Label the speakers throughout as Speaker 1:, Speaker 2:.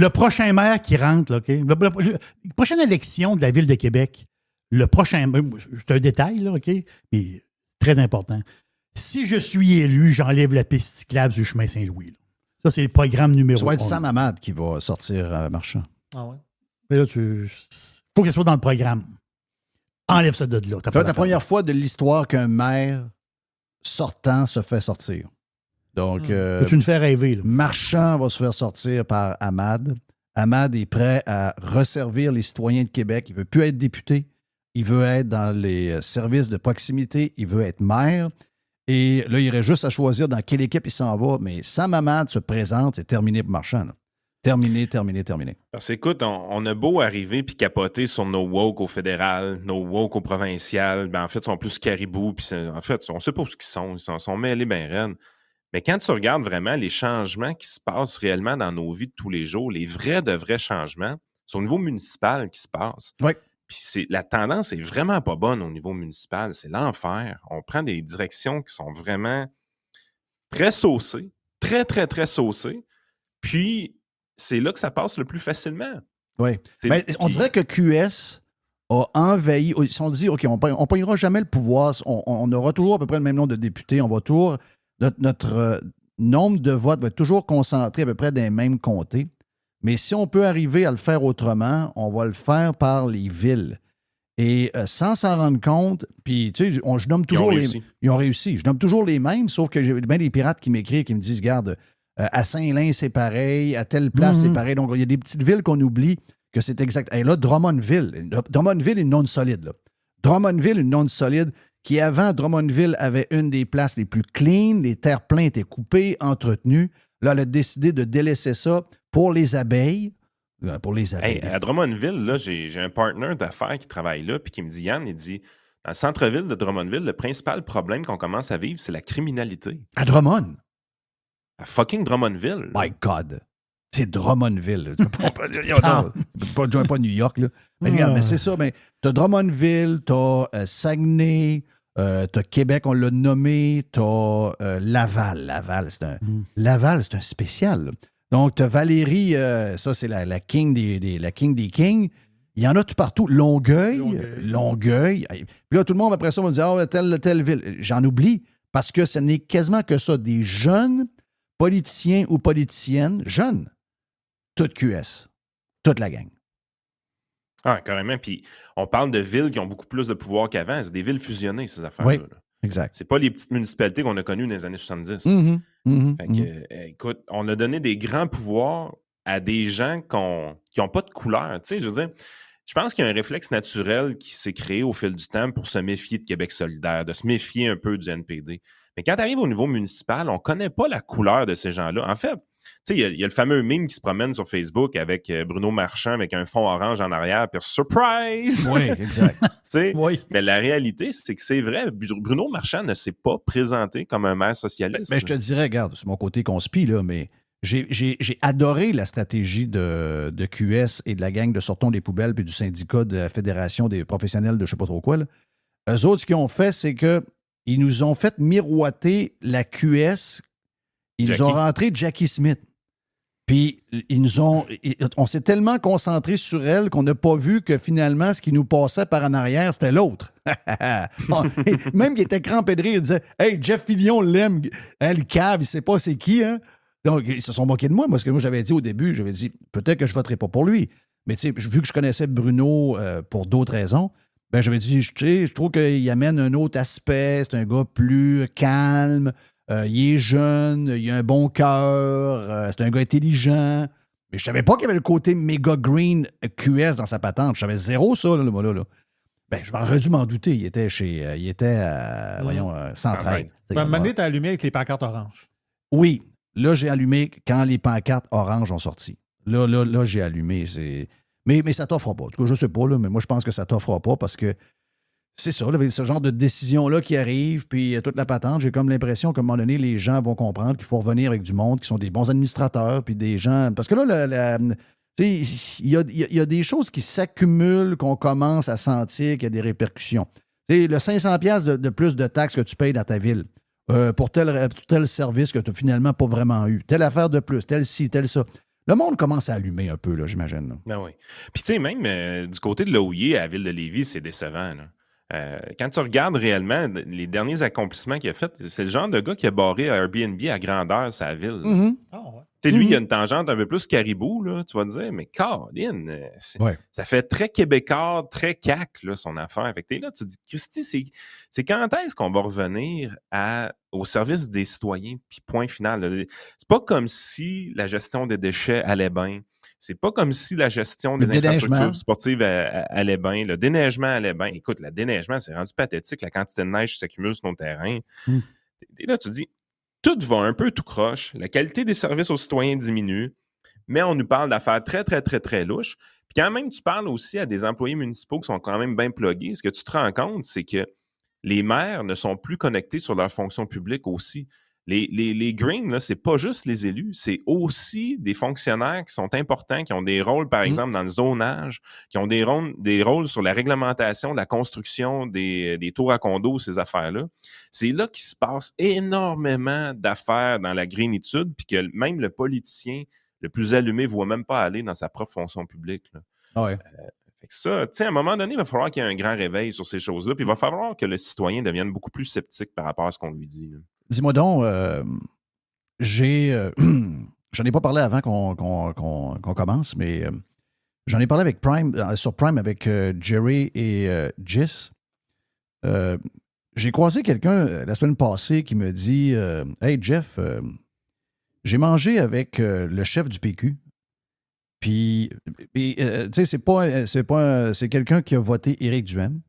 Speaker 1: Le prochain maire qui rentre, là, OK? La prochaine élection de la Ville de Québec, le prochain... C'est un détail, là, OK? Mais très important. Si je suis élu, j'enlève la piste cyclable sur le chemin Saint-Louis. Là. Ça, c'est le programme numéro 1.
Speaker 2: Ça va être Sam Hamad qui va sortir Marchand.
Speaker 3: Ah ouais?
Speaker 1: Mais là, faut que ça soit dans le programme. Enlève ça de là.
Speaker 2: Ça va être la première fois de l'histoire qu'un maire sortant se fait sortir. Donc,
Speaker 1: tu me fais rêver. Là.
Speaker 2: Marchand va se faire sortir par Hamad. Hamad est prêt à resservir les citoyens de Québec. Il ne veut plus être député. Il veut être dans les services de proximité. Il veut être maire. Et là, il irait juste à choisir dans quelle équipe il s'en va. Mais Sam Hamad se présente, c'est terminé pour Marchand. Là. Terminé.
Speaker 4: Parce qu'écoute, on a beau arriver puis capoter sur nos woke au fédéral, nos woke au provincial. Ben, en fait, ils sont plus caribous. Puis en fait, on ne sait pas où ils sont. Ils sont mêlés bien raides. Mais quand tu regardes vraiment les changements qui se passent réellement dans nos vies de tous les jours, les de vrais changements, c'est au niveau municipal qui se passe.
Speaker 2: Oui.
Speaker 4: Puis la tendance est vraiment pas bonne au niveau municipal. C'est l'enfer. On prend des directions qui sont vraiment très saucées, très, très, très saucées. Puis, c'est là que ça passe le plus facilement.
Speaker 2: Oui. On dirait que QS a envahi. Ils se sont dit, OK, on ne pognera jamais le pouvoir. On aura toujours à peu près le même nombre de députés. On va toujours. Notre nombre de votes va être toujours concentré à peu près dans les mêmes comtés. Mais si on peut arriver à le faire autrement, on va le faire par les villes. Et sans s'en rendre compte, puis tu sais, je nomme toujours Ils ont réussi. Je nomme toujours les mêmes, sauf que j'ai bien des pirates qui m'écrivent, qui me disent, regarde, à Saint-Lin, c'est pareil, à telle place, c'est pareil. Donc, il y a des petites villes qu'on oublie que c'est exact. Et là, Drummondville est une non solide. Là. Drummondville, une non solide, qui avant, Drummondville avait une des places les plus clean, les terre-pleins étaient coupés, entretenus. Là, elle a décidé de délaisser ça pour les abeilles.
Speaker 4: Hey, à Drummondville, là, j'ai un partner d'affaires qui travaille là, puis qui me dit, Yann, il dit, dans le centre-ville de Drummondville, le principal problème qu'on commence à vivre, c'est la criminalité.
Speaker 2: À Drummond?
Speaker 4: À fucking Drummondville.
Speaker 2: My God. C'est Drummondville. Tu peux pas New York, là. Mais regarde, mais c'est ça. Mais t'as Drummondville, t'as Saguenay, t'as Québec, on l'a nommé, t'as Laval. Laval, c'est un spécial. Là. Donc, t'as Valérie, ça, c'est la king des kings. Il y en a tout partout. Longueuil. Puis là, tout le monde, après ça, va me dire, telle ville. J'en oublie, parce que ce n'est quasiment que ça. Des jeunes politiciens ou politiciennes, jeunes, toute QS, toute la gang.
Speaker 4: Ah, carrément. Puis on parle de villes qui ont beaucoup plus de pouvoir qu'avant. C'est des villes fusionnées, ces affaires-là.
Speaker 2: Oui, exact.
Speaker 4: C'est pas les petites municipalités qu'on a connues dans les années 70. Fait que, écoute, on a donné des grands pouvoirs à des gens qui n'ont pas de couleur. Tu sais, je veux dire, je pense qu'il y a un réflexe naturel qui s'est créé au fil du temps pour se méfier de Québec solidaire, de se méfier un peu du NPD. Mais quand tu arrives au niveau municipal, on ne connaît pas la couleur de ces gens-là. En fait, tu sais, il y a le fameux meme qui se promène sur Facebook avec Bruno Marchand avec un fond orange en arrière, puis surprise!
Speaker 2: Oui, exact.
Speaker 1: Oui.
Speaker 4: Mais la réalité, c'est que c'est vrai, Bruno Marchand ne s'est pas présenté comme un maire socialiste.
Speaker 2: Mais je te dirais, regarde, c'est mon côté conspi, là, mais j'ai adoré la stratégie de QS et de la gang de Sortons des poubelles puis du syndicat de la Fédération des professionnels de je ne sais pas trop quoi. Là. Eux autres, ce qu'ils ont fait, c'est qu'ils nous ont fait miroiter la QS. Ils ont rentré Jackie Smith. Puis, on s'est tellement concentré sur elle qu'on n'a pas vu que finalement, ce qui nous passait par en arrière, c'était l'autre. Même qu'il était crampé de rire, il disait « Hey, Jeff Fillion l'aime, le cave, il ne sait pas c'est qui. Hein? » Donc, ils se sont moqués de moi. Moi, ce que moi, j'avais dit au début, j'avais dit « Peut-être que je ne voterai pas pour lui. » Mais tu sais, vu que je connaissais Bruno pour d'autres raisons, ben j'avais dit « Je trouve qu'il amène un autre aspect. C'est un gars plus calme. » Il est jeune, il a un bon cœur, c'est un gars intelligent. Mais je savais pas qu'il y avait le côté méga green QS dans sa patente. Je savais zéro ça, là, le mot-là. Là. Ben, j'aurais dû m'en douter. Il était voyons, Centraide.
Speaker 3: À un moment donné, t'as allumé avec les pancartes oranges.
Speaker 2: Oui. Là, j'ai allumé quand les pancartes oranges ont sorti. Là, j'ai allumé. Mais ça t'offre pas. En tout cas, je sais pas, là, mais moi, je pense que ça t'offre pas parce que c'est ça, là, ce genre de décision-là qui arrive, puis toute la patente, j'ai comme l'impression qu'à un moment donné, les gens vont comprendre qu'il faut revenir avec du monde qui sont des bons administrateurs, puis des gens... Parce que là, il y a des choses qui s'accumulent, qu'on commence à sentir qu'il y a des répercussions. T'sais, le 500$ de plus de taxes que tu payes dans ta ville pour tel service que tu n'as finalement pas vraiment eu, telle affaire de plus, tel ci, tel ça. Le monde commence à allumer un peu, là, j'imagine. Là.
Speaker 4: Ben oui. Puis tu sais, même du côté de l'OIE à la ville de Lévis, c'est décevant. Là. Quand tu regardes réellement les derniers accomplissements qu'il a fait, c'est le genre de gars qui a barré Airbnb à grandeur sa ville.
Speaker 2: Mm-hmm.
Speaker 3: Oh, ouais.
Speaker 4: Tu sais, lui, il a une tangente un peu plus caribou, là, tu vas te dire, mais Caroline, ça fait très québécois, très cac, là, son affaire. Fait que t'es là, tu te dis, Christy, c'est quand est-ce qu'on va revenir au service des citoyens, puis point final. Là. C'est pas comme si la gestion des déchets allait bien. C'est pas comme si la gestion des infrastructures sportives allait bien. Le déneigement allait bien. Écoute, le déneigement, c'est rendu pathétique. La quantité de neige qui s'accumule sur nos terrains. Et là, tu te dis, tout va un peu tout croche. La qualité des services aux citoyens diminue, mais on nous parle d'affaires très, très, très, très louches. Puis quand même, tu parles aussi à des employés municipaux qui sont quand même bien plugués. Ce que tu te rends compte, c'est que les maires ne sont plus connectés sur leur fonction publique aussi. Les Greens, là, c'est pas juste les élus, c'est aussi des fonctionnaires qui sont importants, qui ont des rôles, par exemple, dans le zonage, qui ont des rôles sur la réglementation, la construction des tours à condos, ces affaires-là. C'est là qu'il se passe énormément d'affaires dans la greenitude, puis que même le politicien le plus allumé ne voit même pas aller dans sa propre fonction publique. Là.
Speaker 2: Ouais.
Speaker 4: Fait que ça, tu sais, à un moment donné, il va falloir qu'il y ait un grand réveil sur ces choses-là, puis il va falloir que le citoyen devienne beaucoup plus sceptique par rapport à ce qu'on lui dit. Là.
Speaker 2: Dis-moi donc, j'en ai pas parlé avant qu'on commence, mais j'en ai parlé avec sur Prime avec Jerry et Jis. J'ai croisé quelqu'un la semaine passée qui me dit Hey Jeff, j'ai mangé avec le chef du PQ. Puis, tu sais, c'est quelqu'un qui a voté Éric Duhaime,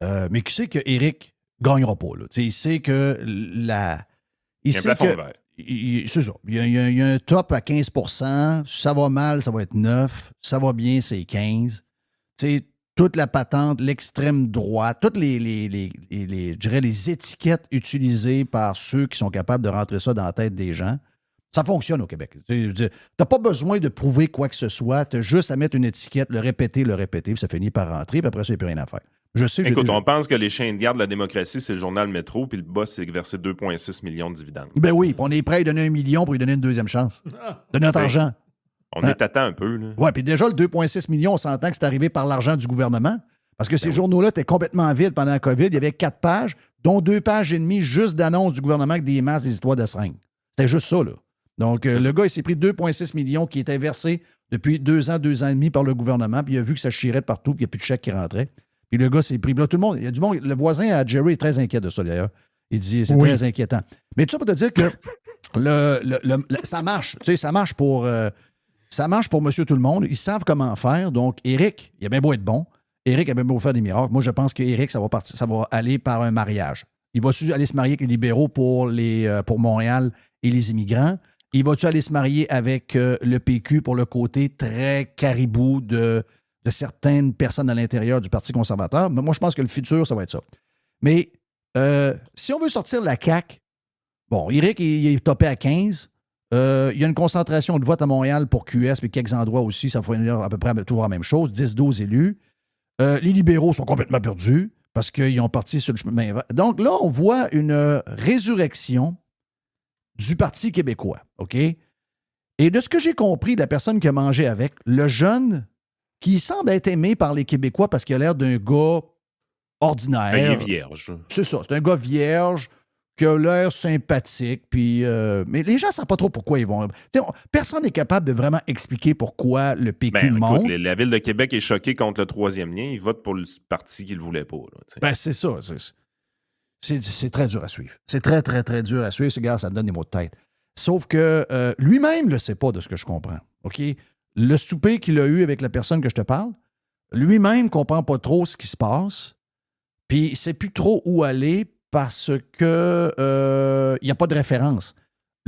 Speaker 2: mais qui sait que Éric gagnera pas. Là. Il sait que il
Speaker 4: y a un plafond vert.
Speaker 2: C'est ça. Il y a un top à 15 %. Ça va mal, ça va être 9. Ça va bien, c'est 15. Toute la patente, l'extrême droite, toutes je dirais les étiquettes utilisées par ceux qui sont capables de rentrer ça dans la tête des gens. Ça fonctionne au Québec. Tu n'as pas besoin de prouver quoi que ce soit. Tu as juste à mettre une étiquette, le répéter, puis ça finit par rentrer, puis après ça, il n'y a plus rien à faire. Je sais que
Speaker 4: écoute, on pense que les chiens de garde de la démocratie, c'est le journal Métro, puis le boss, c'est verser 2,6 millions de dividendes.
Speaker 2: Ben oui, puis on est prêt à donner 1 million pour lui donner une deuxième chance. De notre argent.
Speaker 4: On est à temps un peu. Là.
Speaker 2: Oui, puis déjà, le 2,6 millions, on s'entend que c'est arrivé par l'argent du gouvernement. Parce que ces journaux-là étaient complètement vides pendant la COVID. Il y avait 4 pages, dont 2 pages et demie juste d'annonces du gouvernement avec des masses, des histoires de seringues. C'était juste ça, là. Donc, le gars, il s'est pris 2,6 millions qui étaient versés depuis 2 ans et demi par le gouvernement, puis il a vu que ça chirait de partout, puis il n'y a plus de chèques qui rentraient. Puis le gars s'est pris. Là, tout le monde, il y a du monde. Le voisin à Jerry est très inquiet de ça, d'ailleurs. Il dit c'est très inquiétant. Mais tout ça pour te dire que ça marche. Tu sais, ça marche pour monsieur tout le monde. Ils savent comment faire. Donc, Éric, il a bien beau être bon. Éric a bien beau faire des miracles. Moi, je pense qu'Éric, ça va aller par un mariage. Il va-tu aller se marier avec les libéraux pour Montréal et les immigrants? Il va-tu aller se marier avec le PQ pour le côté très caribou de certaines personnes à l'intérieur du Parti conservateur? Mais moi, je pense que le futur, ça va être ça. Mais si on veut sortir la CAQ, bon, Éric, il est topé à 15. Il y a une concentration de vote à Montréal pour QS, puis quelques endroits aussi, ça fait à peu près toujours la même chose, 10-12 élus. Les libéraux sont complètement perdus parce qu'ils ont parti sur le chemin. Donc là, on voit une résurrection du Parti québécois, OK? Et de ce que j'ai compris de la personne qui a mangé avec, le jeune qui semble être aimé par les Québécois parce qu'il a l'air d'un gars ordinaire.
Speaker 4: Ben, il est vierge.
Speaker 2: C'est ça, c'est un gars vierge qui a l'air sympathique, puis mais les gens ne savent pas trop pourquoi ils vont... personne n'est capable de vraiment expliquer pourquoi le PQ monte.
Speaker 4: Écoute, la Ville de Québec est choquée contre le troisième lien. Ils votent pour le parti qu'ils ne voulaient pas. Là,
Speaker 2: c'est ça. C'est très dur à suivre. C'est très, très, très dur à suivre. Ce gars, ça me donne des maux de tête. Sauf que lui-même ne le sait pas de ce que je comprends. OK? Le souper qu'il a eu avec la personne que je te parle, lui-même ne comprend pas trop ce qui se passe. Puis il ne sait plus trop où aller parce que il n'y a pas de référence.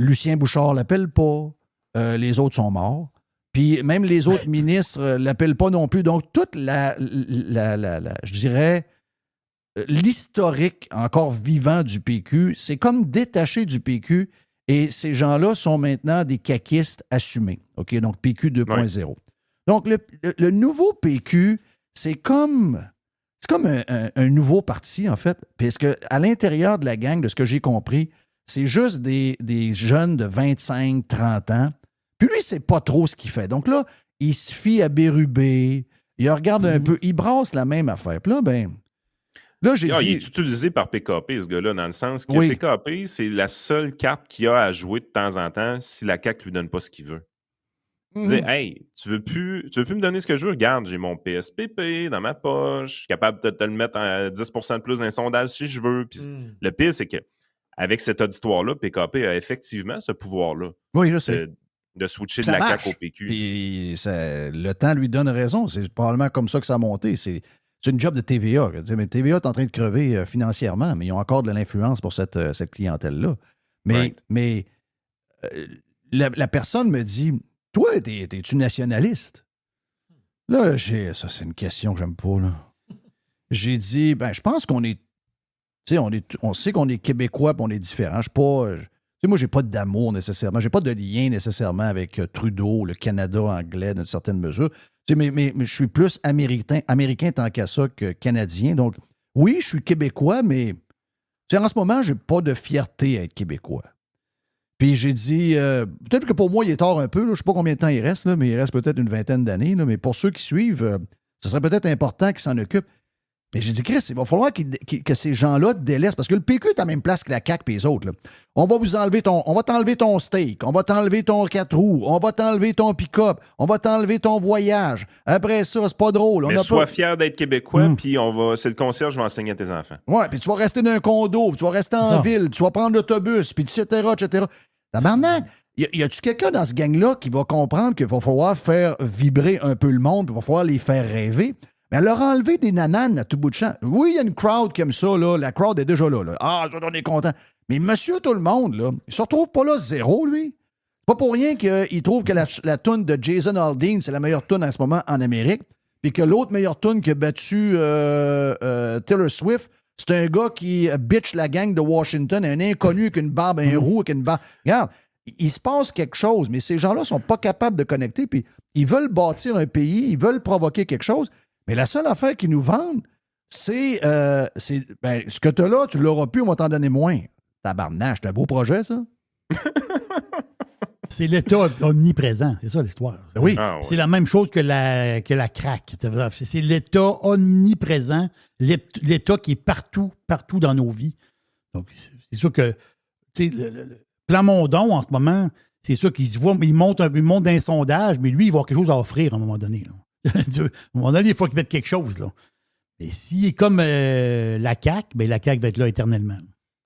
Speaker 2: Lucien Bouchard ne l'appelle pas. Les autres sont morts. Puis même les autres ministres ne l'appellent pas non plus. Donc, toute je dirais, l'historique encore vivant du PQ, c'est comme détaché du PQ et ces gens-là sont maintenant des caquistes assumés. OK? Donc, PQ 2.0. Ouais. Donc, le nouveau PQ, c'est comme un nouveau parti, en fait, parce qu'à l'intérieur de la gang, de ce que j'ai compris, c'est juste des jeunes de 25, 30 ans, Puis lui, c'est pas trop ce qu'il fait. Donc là, il se fie à Bérubé, il regarde un peu, il brasse la même affaire. Puis là, là, j'ai dit...
Speaker 4: Il est utilisé par PKP, ce gars-là, dans le sens que
Speaker 2: Oui.
Speaker 4: PKP, c'est la seule carte qu'il a à jouer de temps en temps si la CAQ lui donne pas ce qu'il veut. Dire, hey, tu veux plus me donner ce que je veux? Regarde, j'ai mon PSPP dans ma poche, je suis capable de te le mettre à 10% de plus dans un sondage si je veux. Puis le pire, c'est que avec cet auditoire-là, PKP a effectivement ce pouvoir-là.
Speaker 2: Oui, je sais.
Speaker 4: De switcher
Speaker 2: Ça
Speaker 4: de la
Speaker 2: marche.
Speaker 4: CAQ au PQ.
Speaker 2: Puis le temps lui donne raison. C'est probablement comme ça que ça a monté. C'est une job de TVA. Mais TVA est en train de crever financièrement, mais ils ont encore de l'influence pour cette clientèle-là. Mais la personne me dit, toi, es-tu nationaliste? Là, ça, c'est une question que j'aime pas. Là. J'ai dit, je pense qu'on est... Tu sais, on sait qu'on est Québécois et on est différent. Je suis pas... moi, j'ai pas d'amour nécessairement. J'ai pas de lien nécessairement avec Trudeau, le Canada anglais, dans une certaine mesure. Mais je suis plus américain tant qu'à ça que canadien. Donc, oui, je suis Québécois, mais en ce moment, j'ai pas de fierté à être Québécois. Puis j'ai dit, peut-être que pour moi, il est tard un peu. Là, je ne sais pas combien de temps il reste, là, mais il reste peut-être une vingtaine d'années. Mais pour ceux qui suivent, ce serait peut-être important qu'ils s'en occupent. Mais j'ai dit, Chris, il va falloir que ces gens-là délaissent, parce que le PQ est à la même place que la CAQ et les autres. Là. On va t'enlever ton steak, on va t'enlever ton 4 roues, on va t'enlever ton pick-up, on va t'enlever ton voyage. Après ça, c'est pas drôle.
Speaker 4: Mais sois fier d'être Québécois, puis c'est le concierge qui va enseigner à tes enfants.
Speaker 2: Ouais, puis tu vas rester dans un condo, puis tu vas rester en ville, tu vas prendre l'autobus, puis etc. Tabarnak! Y a-tu quelqu'un dans ce gang-là qui va comprendre qu'il va falloir faire vibrer un peu le monde, il va falloir les faire rêver? Mais leur enlever des nananes à tout bout de champ. Oui, il y a une crowd qui aime ça, là. La crowd est déjà là. Ah, on est content. Mais monsieur tout le monde, là, il se retrouve pas là zéro, lui. Pas pour rien qu'il trouve que la toune de Jason Aldean, c'est la meilleure toune en ce moment en Amérique, puis que l'autre meilleure toune qui a battu Taylor Swift, c'est un gars qui bitch la gang de Washington, un inconnu avec une barbe, un roux avec une barbe. Regarde, il se passe quelque chose, mais ces gens-là sont pas capables de connecter, puis ils veulent bâtir un pays, ils veulent provoquer quelque chose, mais la seule affaire qu'ils nous vendent, c'est ce que tu as là, tu l'auras plus, on va t'en donner moins. Tabarnak, c'est un beau projet, ça.
Speaker 1: C'est l'État omniprésent, c'est ça l'histoire.
Speaker 2: Oui.
Speaker 1: C'est la même chose que la craque. C'est l'État omniprésent, l'État qui est partout dans nos vies. Donc, c'est sûr que le Plamondon, en ce moment, c'est sûr qu'il se voit, il monte d'un sondage, mais lui, il va avoir quelque chose à offrir à un moment donné. Là. À un moment donné, il faut qu'il mette quelque chose. Là. Et s'il est comme la CAQ, ben la CAQ va être là éternellement.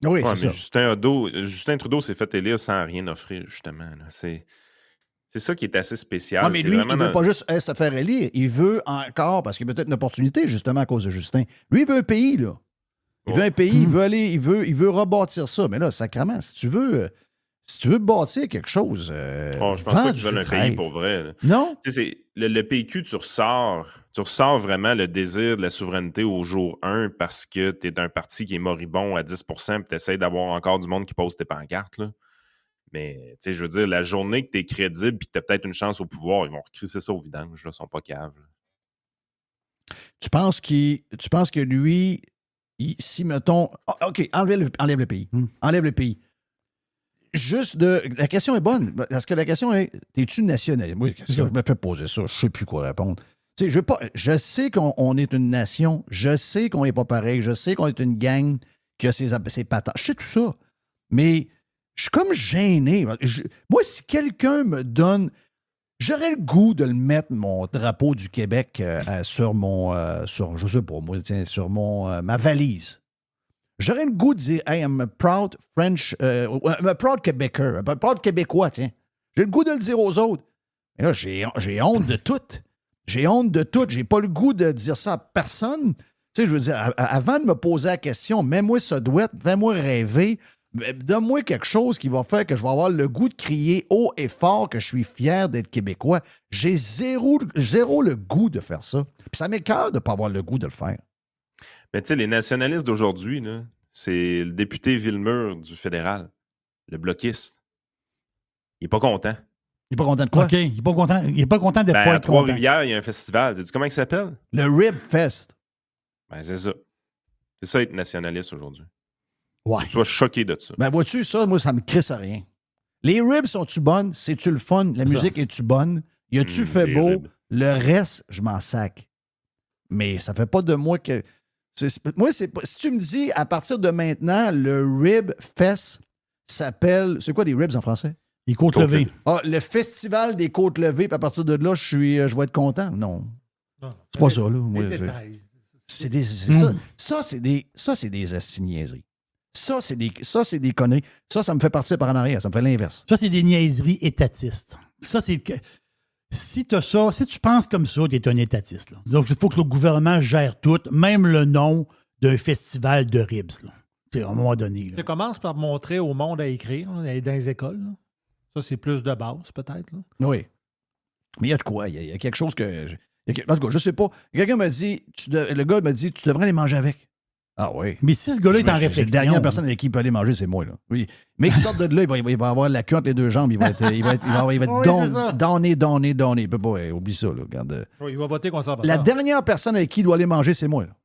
Speaker 2: Oui,
Speaker 4: ouais,
Speaker 2: c'est
Speaker 4: ça. Justin Trudeau s'est fait élire sans rien offrir, justement. Là. C'est ça qui est assez spécial.
Speaker 2: Ouais, mais lui, il ne veut pas juste se faire élire. Il veut encore, parce qu'il y a peut-être une opportunité, justement, à cause de Justin. Lui, il veut un pays, là. Il veut un pays, il veut aller, il veut rebâtir ça. Mais là, sacrément, si tu veux bâtir quelque chose.
Speaker 4: Je pense pas qu'ils veulent un pays pour vrai. Là.
Speaker 2: Non?
Speaker 4: Le PQ, tu ressors vraiment le désir de la souveraineté au jour 1 parce que tu es un parti qui est moribond à 10% et tu essaies d'avoir encore du monde qui pose tes pancartes. Là. Mais, je veux dire, la journée que tu es crédible et que tu as peut-être une chance au pouvoir, ils vont recrisser ça au vidange. Ils sont pas caves.
Speaker 2: Tu penses que lui, si, mettons... Oh, OK, enlève le pays. Enlève le pays. La question est bonne, parce que la question est, es-tu nationaliste? Oui, je me fais poser ça, je ne sais plus quoi répondre. Je sais qu'on est une nation, je sais qu'on n'est pas pareil, je sais qu'on est une gang qui a ses patentes, je sais tout ça, mais je suis comme gêné. Moi, si quelqu'un me donne... J'aurais le goût de le mettre, mon drapeau du Québec, sur je sais pas, moi, sur ma valise. J'aurais le goût de dire, hey, I'm a proud French, I'm a proud Québécois, un proud Québécois, tiens. J'ai le goût de le dire aux autres. Mais là, j'ai honte de tout. J'ai honte de tout. J'ai pas le goût de dire ça à personne. Tu sais, je veux dire, avant de me poser la question, mets-moi ce douette, fais-moi rêver, donne-moi quelque chose qui va faire que je vais avoir le goût de crier haut et fort que je suis fier d'être Québécois. J'ai zéro le goût de faire ça. Puis ça m'écoeure de ne pas avoir le goût de le faire.
Speaker 4: Mais tu sais, les nationalistes d'aujourd'hui, là, c'est le député Villemur du fédéral, le bloquiste. Il n'est pas content.
Speaker 2: Il n'est pas content de quoi?
Speaker 1: OK, il n'est pas content d'être pas
Speaker 4: à
Speaker 1: être content.
Speaker 4: Trois-Rivières, il y a un festival. Sais-tu comment il s'appelle?
Speaker 2: Le Rib Fest.
Speaker 4: Ben, c'est ça. C'est ça être nationaliste aujourd'hui.
Speaker 1: Ouais.
Speaker 4: Tu sois choqué de ça.
Speaker 2: Ben, vois-tu, ça, moi, ça me crisse à rien. Les ribs sont-tu bonnes? C'est-tu le fun? La musique est-tu bonne? Y a-tu fait
Speaker 4: les
Speaker 2: beau?
Speaker 4: ribs.
Speaker 2: Le reste, je m'en sac. Mais ça fait pas de moi que... Moi, c'est pas... Si tu me dis, à partir de maintenant, le Rib Fest s'appelle... C'est quoi des ribs en français?
Speaker 1: Les côtes levées.
Speaker 2: Ah, le festival des côtes levées, puis à partir de là, je vais être content. Non. C'est pas ça, là. Moi,
Speaker 3: Les
Speaker 2: c'est-
Speaker 3: détails.
Speaker 2: Ça, c'est des asti-niaiseries. Ça, c'est des conneries. Ça me fait partir par en arrière. Ça me fait l'inverse.
Speaker 1: Ça, c'est des niaiseries étatistes. Ça, c'est que. Si tu as ça, si tu penses comme ça, tu es un étatiste. Là. Donc, il faut que le gouvernement gère tout, même le nom d'un festival de ribs. Là. Tu sais, à un moment donné. Là.
Speaker 3: Tu commences par montrer au monde à écrire là, dans les écoles. Là. Ça, c'est plus de base, peut-être. Là.
Speaker 2: Oui. Mais il y a de quoi? Il y a quelque chose que... En tout cas, je sais pas. Quelqu'un m'a dit... Le gars m'a dit, tu devrais aller manger avec. Ah oui.
Speaker 1: Mais si ce gars-là est en
Speaker 2: C'est la
Speaker 1: réflexion.
Speaker 2: dernière personne avec qui il peut aller manger, c'est moi. Là. Oui. Mais qu'il sorte de là, il va avoir la queue entre les deux jambes. Il va être
Speaker 1: Oui, c'est ça.
Speaker 2: donné. Il peut pas... oublie ça. Là. Regarde.
Speaker 3: Il va voter conservateur.
Speaker 2: La dernière personne avec qui il doit aller manger, c'est moi. Là.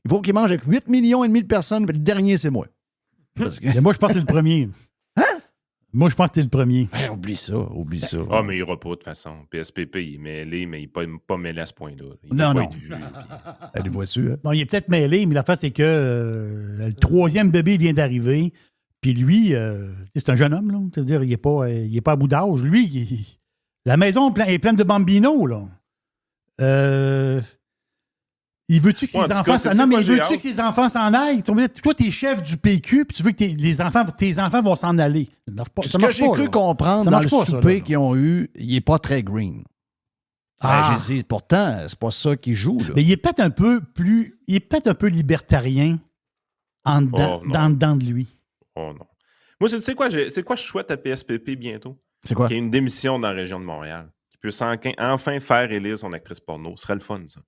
Speaker 2: Il faut qu'il mange avec 8,5 millions de personnes, mais le dernier, c'est moi. Parce que...
Speaker 1: Mais moi, je pense que c'est le premier. Moi, je pense que t'es le premier.
Speaker 2: Ben, oublie ça.
Speaker 4: Ah, mais il ira pas de toute façon. PSPP, il est mêlé, mais il n'est pas mêlé à ce point-là. Il
Speaker 2: Non,
Speaker 4: doit
Speaker 2: non.
Speaker 4: pas être vu, puis-
Speaker 2: Elle voit-tu, hein?
Speaker 1: Bon, il est peut-être mêlé, mais l'affaire, c'est que le troisième bébé vient d'arriver. Puis lui, c'est un jeune homme, là. C'est-à-dire, il n'est pas à bout d'âge. Lui, la maison est pleine de bambinos, là. Il veut-tu que ses
Speaker 4: Ouais, en tout
Speaker 1: enfants...
Speaker 4: cas, c'est
Speaker 1: Non,
Speaker 4: ça,
Speaker 1: mais
Speaker 4: moi,
Speaker 1: il
Speaker 4: j'ai
Speaker 1: veut-tu
Speaker 4: hâte.
Speaker 1: que ses enfants s'en aillent? Toi, t'es chef du PQ, puis tu veux que tes enfants vont s'en aller. Ça marche pas.
Speaker 2: Ce
Speaker 1: Ça
Speaker 2: que
Speaker 1: marche
Speaker 2: j'ai
Speaker 1: pas,
Speaker 2: cru
Speaker 1: là.
Speaker 2: comprendre
Speaker 1: Ça
Speaker 2: dans
Speaker 1: marche
Speaker 2: le
Speaker 1: pas, ça,
Speaker 2: souper
Speaker 1: là.
Speaker 2: qu'ils ont eu, il n'est pas très green.
Speaker 1: Ah.
Speaker 2: J'ai dit, pourtant, c'est pas ça qui joue. Là.
Speaker 1: Mais il est peut-être un peu plus... Il est peut-être un peu libertarien en dedans,
Speaker 4: Oh, non.
Speaker 1: dans dedans de lui.
Speaker 4: Oh non. Moi, tu sais quoi, c'est quoi je souhaite à PSPP bientôt?
Speaker 2: C'est quoi?
Speaker 4: Qu'il y ait une démission dans la région de Montréal. Qu'il puisse enfin faire élire son actrice porno. Ce serait le fun, ça.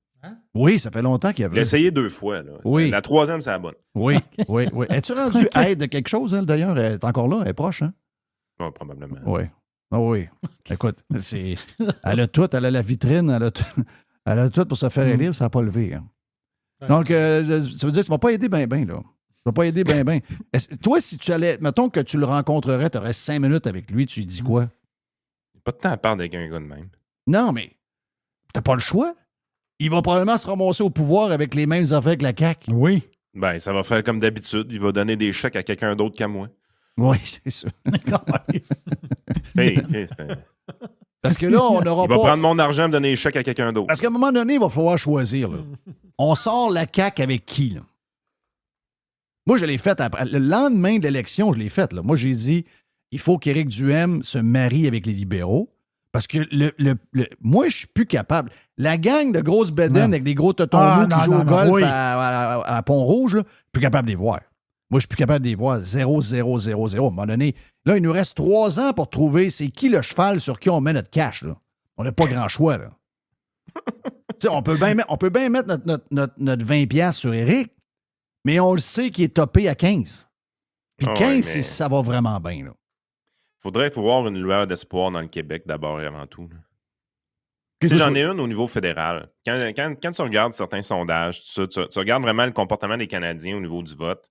Speaker 2: Oui, ça fait longtemps qu'il y
Speaker 4: Il a
Speaker 2: avait.
Speaker 4: essayé 2 fois. Là.
Speaker 2: Oui.
Speaker 4: La troisième, c'est la bonne.
Speaker 2: Oui. Es-tu rendu aide de quelque chose, elle, d'ailleurs? Elle est encore là? Elle est proche, hein?
Speaker 4: Ouais, probablement.
Speaker 2: Oui. Ah oui. Écoute, elle a tout. Elle a la vitrine. Elle a tout pour se faire élire. Ça n'a pas levé. Hein. Donc, ça veut dire que ça ne va pas aider bien, là. Ça va pas aider bien. Toi, si tu allais... Mettons que tu le rencontrerais, tu aurais 5 minutes avec lui, tu lui dis quoi?
Speaker 4: Pas de temps à parler avec un gars de même.
Speaker 2: Non, mais t'as pas le choix. Il va probablement se ramasser au pouvoir avec les mêmes affaires que la CAQ.
Speaker 1: Oui.
Speaker 4: Ben, ça va faire comme d'habitude. Il va donner des chèques à quelqu'un d'autre qu'à moi.
Speaker 2: Oui, c'est ça.
Speaker 4: Hey, Chris, ben,
Speaker 2: Parce que là, on n'aura
Speaker 4: il va
Speaker 2: pas...
Speaker 4: prendre mon argent et me donner des chèques à quelqu'un d'autre.
Speaker 2: Parce qu'à un moment donné, il va falloir choisir. Là. On sort la CAQ avec qui, là? Moi, je l'ai fait après. Le lendemain de l'élection, je l'ai fait. Là. Moi, j'ai dit, il faut qu'Éric Duhaime se marie avec les libéraux. Parce que moi, je suis plus capable. La gang de grosses bédaines avec des gros totons mous qui jouent au golf
Speaker 1: oui.
Speaker 2: à Pont-Rouge, là, plus capable de les voir. Moi, je suis plus capable de les voir. 0, 0, 0, 0. À un moment donné, là, il nous reste 3 ans pour trouver c'est qui le cheval sur qui on met notre cash. Là. On n'a pas grand choix. Là. Tu sais, on peut bien mettre notre 20$ sur Éric, mais on le sait qu'il est topé à 15. Puis 15,
Speaker 4: ouais, mais-
Speaker 2: ça va vraiment bien. Là.
Speaker 4: Il faut voir une lueur d'espoir dans le Québec d'abord et avant tout. là.
Speaker 2: Que
Speaker 4: Tu sais,
Speaker 2: ce
Speaker 4: j'en
Speaker 2: soit-
Speaker 4: ai une au niveau fédéral. Quand tu regardes certains sondages, tout ça, tu regardes vraiment le comportement des Canadiens au niveau du vote,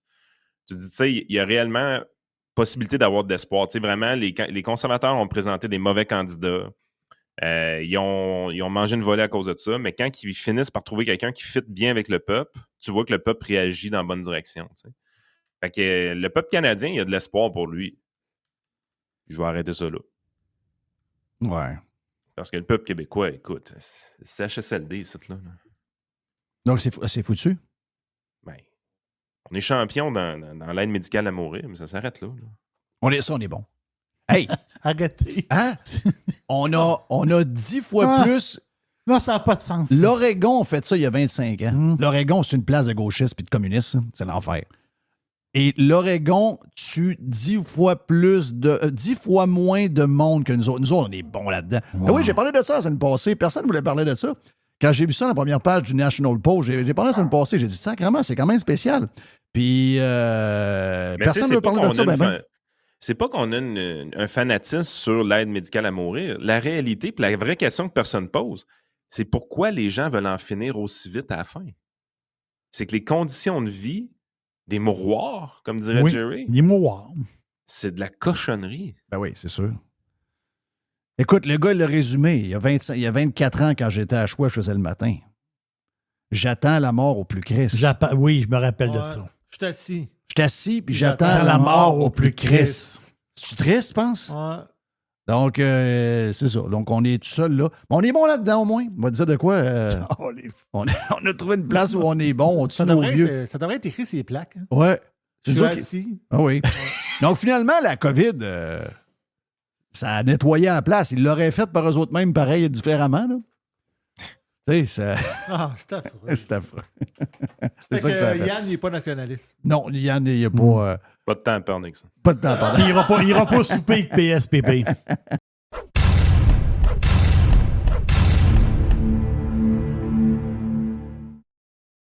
Speaker 4: tu te dis, tu sais, il y a réellement possibilité d'avoir de l'espoir. Tu sais, vraiment, les conservateurs ont présenté des mauvais candidats. Ils ont mangé une volée à cause de ça, mais quand ils finissent par trouver quelqu'un qui fit bien avec le peuple, tu vois que le peuple réagit dans la bonne direction. Tu sais. Fait que le peuple canadien, il y a de l'espoir pour lui. Je vais arrêter ça là.
Speaker 2: Ouais.
Speaker 4: Parce que le peuple québécois, écoute, c'est CHSLD, cette là.
Speaker 2: Donc, c'est foutu.
Speaker 4: Ben, on est champion dans l'aide médicale à mourir, mais ça s'arrête là.
Speaker 2: On est bon. Hey,
Speaker 1: Arrêtez.
Speaker 2: hein? On a 10 fois plus.
Speaker 1: Non, ça n'a pas de sens.
Speaker 2: L'Oregon a fait ça il y a 25 ans.
Speaker 1: Mm.
Speaker 2: L'Oregon, c'est une place de gauchistes puis de communistes. Ça. C'est l'enfer. Et l'Oregon tue 10 fois moins de monde que nous autres. Nous autres, on est bons là-dedans.
Speaker 1: Wow.
Speaker 2: Ah oui, j'ai parlé de ça la semaine passée. Personne ne voulait parler de ça. Quand j'ai vu ça dans la première page du National Post, j'ai parlé la semaine passée. J'ai dit, sacrément, c'est quand même spécial. Puis,
Speaker 4: Mais tu sais,
Speaker 2: personne ne veut parler de ça.
Speaker 4: C'est pas qu'on a un fanatisme sur l'aide médicale à mourir. La réalité, puis la vraie question que personne pose, c'est pourquoi les gens veulent en finir aussi vite à la fin. C'est que les conditions de vie des mouroirs, comme dirait
Speaker 1: Oui.
Speaker 4: Jerry,
Speaker 1: Dis-moi.
Speaker 4: c'est de la cochonnerie.
Speaker 2: Ben oui, c'est sûr. Écoute, le gars, il l'a résumé. Il y a 24 ans, quand j'étais à Choix, je faisais le matin. J'attends la mort au plus Christ.
Speaker 1: Oui, je me rappelle de ça.
Speaker 3: Je suis assis.
Speaker 2: Je suis assis, puis j'attends la mort au plus Christ. C'est triste, je pense?
Speaker 3: Ouais.
Speaker 2: Donc, c'est ça. Donc, on est tout seul là. Mais on est bon là-dedans, au moins. On va te dire de quoi. On a trouvé une place où on est bon. On tue nos vieux.
Speaker 3: Ça devrait être écrit sur les plaques. Hein.
Speaker 2: Ouais.
Speaker 3: Je suis assis.
Speaker 2: Ah oui. Donc, finalement, la COVID, ça a nettoyé en place. Ils l'auraient fait par eux autres mêmes, pareil, différemment. Là. Tu sais, ça.
Speaker 3: Ah, c'est affreux.
Speaker 2: C'est affreux.
Speaker 3: C'est
Speaker 2: ça que ça a fait.
Speaker 3: Yann n'est pas nationaliste.
Speaker 2: Non, Yann, il n'y a pas.
Speaker 4: Pas de temps à perdre avec ça.
Speaker 2: Pas de temps à perdre.
Speaker 1: Il ira pas souper avec PSPP.